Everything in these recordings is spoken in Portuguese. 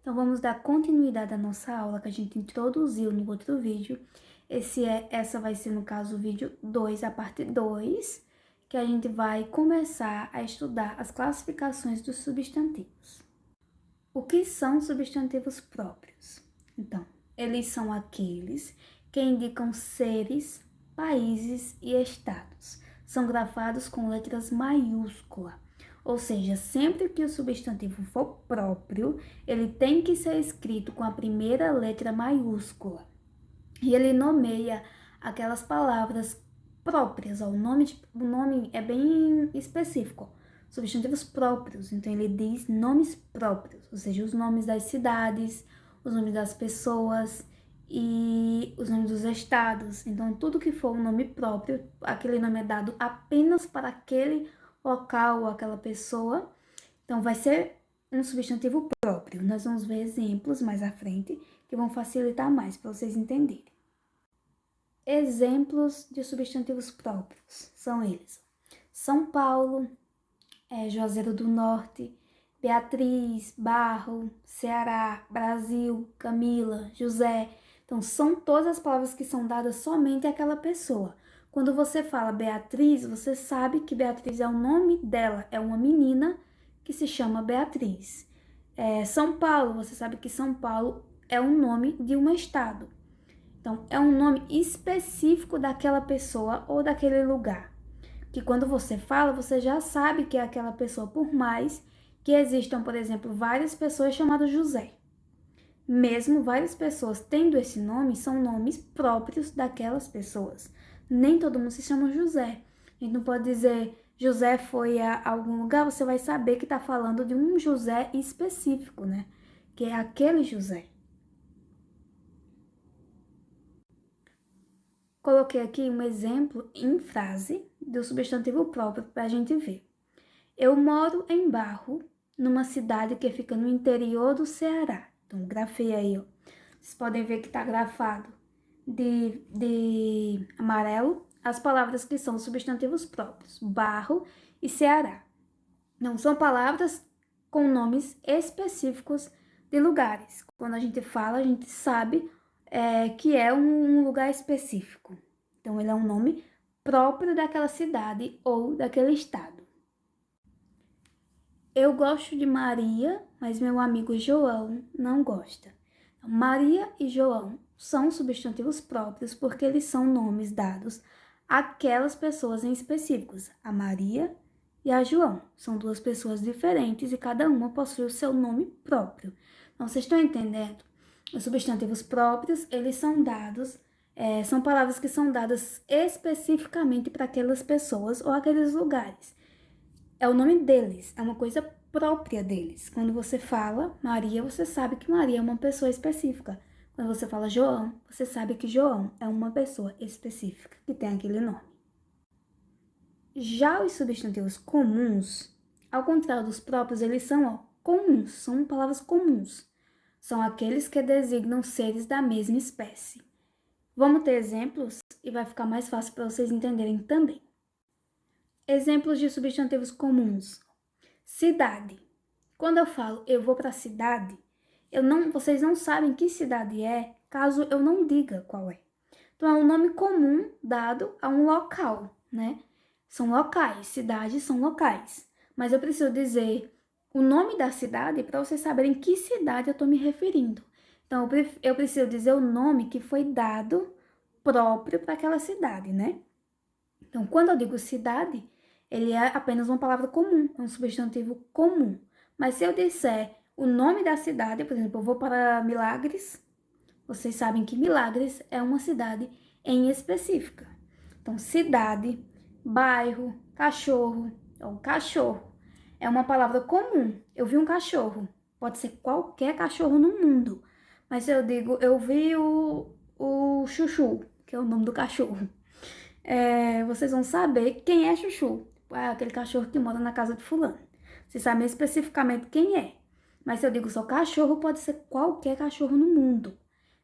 Então, vamos dar continuidade à nossa aula que a gente introduziu no outro vídeo. Essa vai ser, no caso, o vídeo 2, a parte 2, que a gente vai começar a estudar as classificações dos substantivos. O que são substantivos próprios? Então, eles são aqueles que indicam seres, países e estados. São gravados com letras maiúsculas. Ou seja, sempre que o substantivo for próprio, ele tem que ser escrito com a primeira letra maiúscula. E ele nomeia aquelas palavras próprias. O nome é bem específico. Substantivos próprios. Então, ele diz nomes próprios. Ou seja, os nomes das cidades, os nomes das pessoas e os nomes dos estados. Então, tudo que for um nome próprio, aquele nome é dado apenas para aquele local ou aquela pessoa, então vai ser um substantivo próprio. Nós vamos ver exemplos mais à frente que vão facilitar mais para vocês entenderem. Exemplos de substantivos próprios são eles: São Paulo, Juazeiro do Norte, Beatriz, Barro, Ceará, Brasil, Camila, José. Então, são todas as palavras que são dadas somente àquela pessoa. Quando você fala Beatriz, você sabe que Beatriz é o nome dela, é uma menina que se chama Beatriz. São Paulo, você sabe que São Paulo é o nome de um estado. Então, é um nome específico daquela pessoa ou daquele lugar. Que quando você fala, você já sabe que é aquela pessoa, por mais que existam, por exemplo, várias pessoas chamadas José. Mesmo várias pessoas tendo esse nome, são nomes próprios daquelas pessoas. Nem todo mundo se chama José. A gente não pode dizer José foi a algum lugar, você vai saber que está falando de um José específico, né? Que é aquele José. Coloquei aqui um exemplo em frase do substantivo próprio para a gente ver. Eu moro em Barro, numa cidade que fica no interior do Ceará. Então, grafei aí, ó. Vocês podem ver que está grafado de amarelo as palavras que são substantivos próprios, Barro e Ceará. Não são palavras com nomes específicos de lugares. Quando a gente fala, a gente sabe que é um lugar específico. Então, ele é um nome próprio daquela cidade ou daquele estado. Eu gosto de Maria, mas meu amigo João não gosta. Maria e João são substantivos próprios porque eles são nomes dados àquelas pessoas em específicos. A Maria e a João são duas pessoas diferentes e cada uma possui o seu nome próprio. Então, vocês estão entendendo? Os substantivos próprios, eles são dados, são palavras que são dadas especificamente para aquelas pessoas ou aqueles lugares. É o nome deles, é uma coisa própria deles. Quando você fala Maria, você sabe que Maria é uma pessoa específica. Quando você fala João, você sabe que João é uma pessoa específica que tem aquele nome. Já os substantivos comuns, ao contrário dos próprios, eles são comuns, são palavras comuns. São aqueles que designam seres da mesma espécie. Vamos ter exemplos e vai ficar mais fácil para vocês entenderem também. Exemplos de substantivos comuns. Cidade. Quando eu falo eu vou para a cidade, vocês não sabem que cidade é, caso eu não diga qual é. Então, é um nome comum dado a um local, né? São locais, cidades são locais. Mas eu preciso dizer o nome da cidade para vocês saberem que cidade eu estou me referindo. Então, eu preciso dizer o nome que foi dado próprio para aquela cidade, né? Então, quando eu digo cidade, ele é apenas uma palavra comum, é um substantivo comum. Mas se eu disser o nome da cidade, por exemplo, eu vou para Milagres, vocês sabem que Milagres é uma cidade em específica. Então, cidade, bairro, cachorro, ou cachorro, é uma palavra comum. Eu vi um cachorro, pode ser qualquer cachorro no mundo. Mas se eu digo, eu vi o Chuchu, que é o nome do cachorro, vocês vão saber quem é Chuchu. É aquele cachorro que mora na casa de fulano. Vocês sabem especificamente quem é. Mas se eu digo só cachorro, pode ser qualquer cachorro no mundo.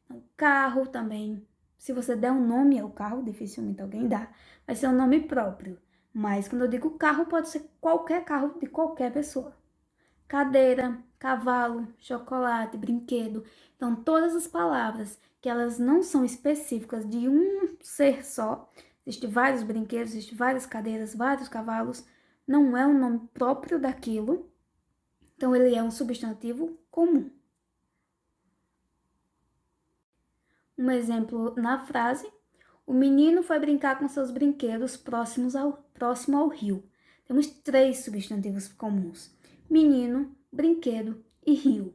Então, carro também. Se você der um nome ao carro, dificilmente alguém dá, vai ser um nome próprio. Mas quando eu digo carro, pode ser qualquer carro de qualquer pessoa. cadeira, cavalo, chocolate, brinquedo. Então, todas as palavras que elas não são específicas de um ser só, existem vários brinquedos, existem várias cadeiras, vários cavalos, não é um nome próprio daquilo, então ele é um substantivo comum. Um exemplo na frase: o menino foi brincar com seus brinquedos próximo ao rio. Temos 3 substantivos comuns: menino, brinquedo e rio.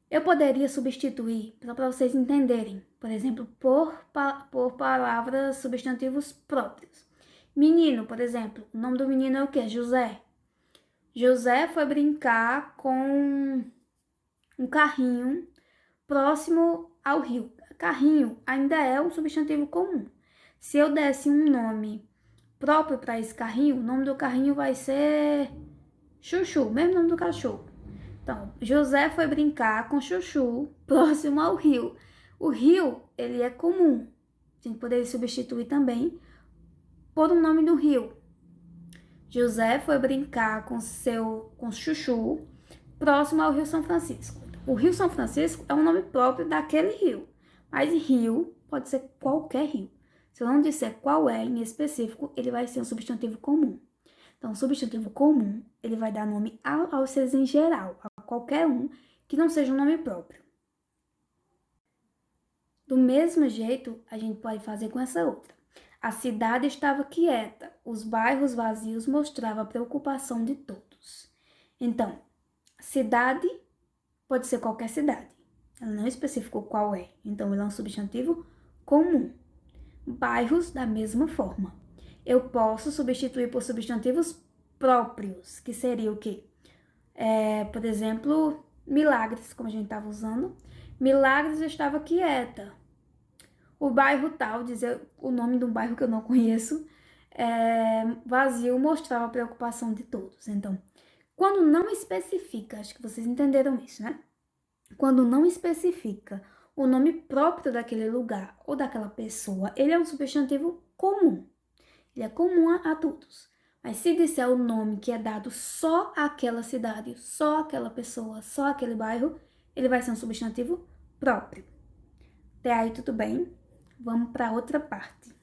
Eu poderia substituir, só para vocês entenderem, por exemplo, por palavras, substantivos próprios. Menino, por exemplo, o nome do menino é o quê? José. José foi brincar com um carrinho próximo ao rio. Carrinho ainda é um substantivo comum. Se eu desse um nome próprio para esse carrinho, o nome do carrinho vai ser Chuchu, mesmo nome do cachorro. Então, José foi brincar com Chuchu próximo ao rio. O rio, ele é comum. A gente poderia substituir também por um nome do rio. José foi brincar com Chuchu próximo ao Rio São Francisco. O Rio São Francisco é um nome próprio daquele rio, mas rio pode ser qualquer rio. Se eu não disser qual é em específico, ele vai ser um substantivo comum. Então, o substantivo comum, ele vai dar nome aos seres em geral, a qualquer um que não seja um nome próprio. Do mesmo jeito, a gente pode fazer com essa outra. A cidade estava quieta, os bairros vazios mostravam a preocupação de todos. Então, cidade pode ser qualquer cidade. Ela não especificou qual é, então ele é um substantivo comum. Bairros, da mesma forma. Eu posso substituir por substantivos próprios, que seria o quê? Por exemplo, Milagres, como a gente estava usando. Milagres estava quieta. O bairro tal, dizer o nome de um bairro que eu não conheço, vazio, mostrava a preocupação de todos. Então, quando não especifica, acho que vocês entenderam isso, né? Quando não especifica o nome próprio daquele lugar ou daquela pessoa, ele é um substantivo comum. Ele é comum a todos. Mas se disser o nome que é dado só àquela cidade, só àquela pessoa, só àquele bairro, ele vai ser um substantivo próprio. Até aí tudo bem? Vamos para outra parte.